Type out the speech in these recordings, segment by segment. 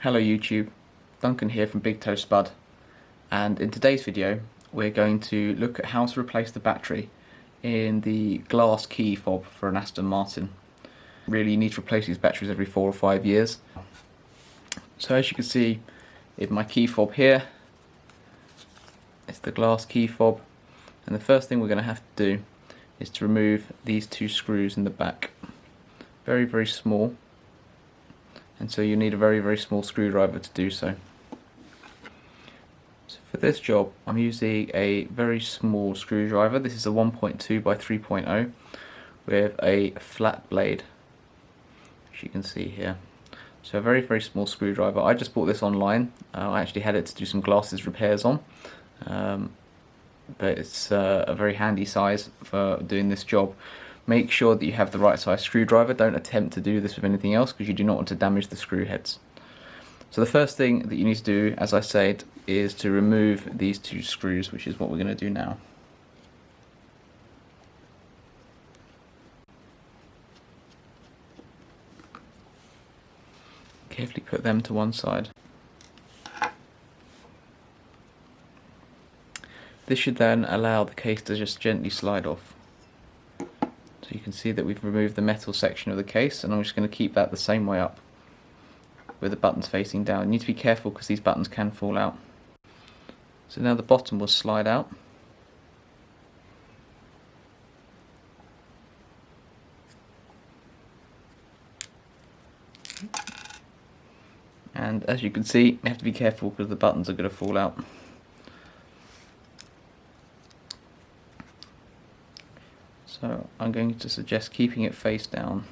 Hello YouTube, Duncan here from Big Toe Spud, and in today's video we're going to look at how to replace the battery in the glass key fob for an Aston Martin. Really, you need to replace these batteries every 4 or 5 years. So as you can see in my key fob here, it's the glass key fob, and the first thing we're going to have to do is to remove these 2 screws in the back. Very small, and so you need a very small screwdriver to do so. So for this job I'm using a very small screwdriver. This is a 1.2 by 3.0 with a flat blade, as you can see here. So a very small screwdriver. I just bought this online. I actually had it to do some glasses repairs on, but it's a very handy size for doing this job. Make sure that you have the right size screwdriver. Don't attempt to do this with anything else because you do not want to damage the screw heads. So the first thing that you need to do, as I said, is to remove these 2 screws, which is what we're going to do now. Carefully put them to one side. This should then allow the case to just gently slide off. So you can see that we've removed the metal section of the case, and I'm just going to keep that the same way up with the buttons facing down. You need to be careful because these buttons can fall out. So now the bottom will slide out. And as you can see, you have to be careful because the buttons are going to fall out. So I'm going to suggest keeping it face down.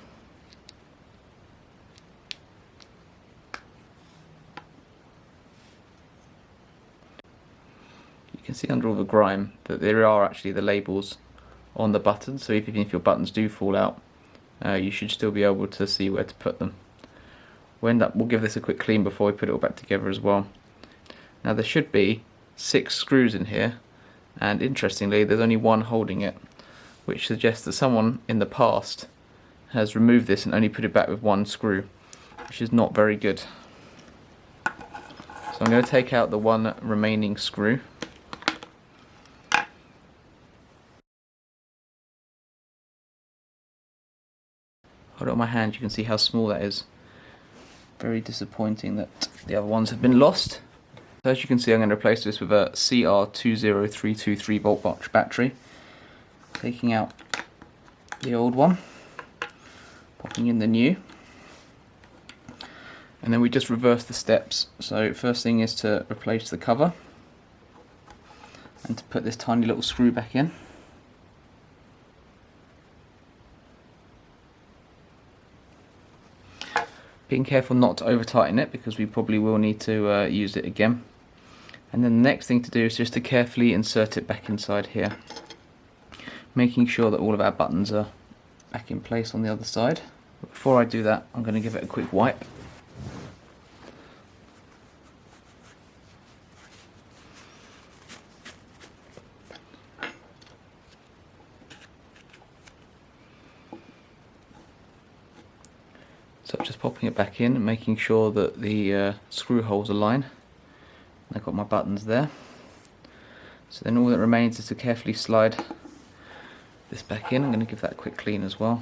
You can see under all the grime that there are actually the labels on the buttons, so even if your buttons do fall out, you should still be able to see where to put them. We'll give this a quick clean before we put it all back together as well. Now there should be 6 screws in here, and interestingly there's only one holding it, which suggests that someone in the past has removed this and only put it back with 1 screw, which is not very good. So I'm going to take out the 1 remaining screw. Hold it on my hand, you can see how small that is. Very disappointing that the other ones have been lost. So as you can see, I'm going to replace this with a CR20323 volt battery. Taking out the old one, popping in the new, and then we just reverse the steps. So first thing is to replace the cover and to put this tiny little screw back in. Being careful not to over tighten it because we probably will need to use it again. And then the next thing to do is just to carefully insert it back inside here, making sure that all of our buttons are back in place on the other side. But before I do that, I'm going to give it a quick wipe. So I'm just popping it back in and making sure that the screw holes align. I've got my buttons there. So then all that remains is to carefully slide this back in. I'm going to give that a quick clean as well.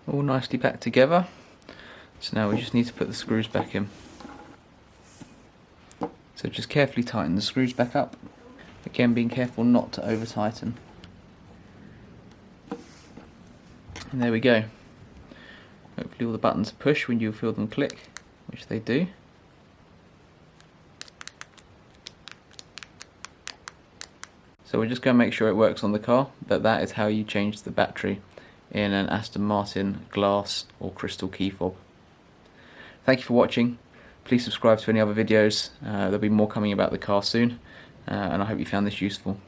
All nicely back together. So now we just need to put the screws back in. So just carefully tighten the screws back up. Again, being careful not to over tighten. And there we go. Hopefully all the buttons push when you feel them click, which they do. So we're just going to make sure it works on the car, but that is how you change the battery in an Aston Martin glass or crystal key fob. Thank you for watching. Please subscribe to any other videos. There'll be more coming about the car soon, and I hope you found this useful.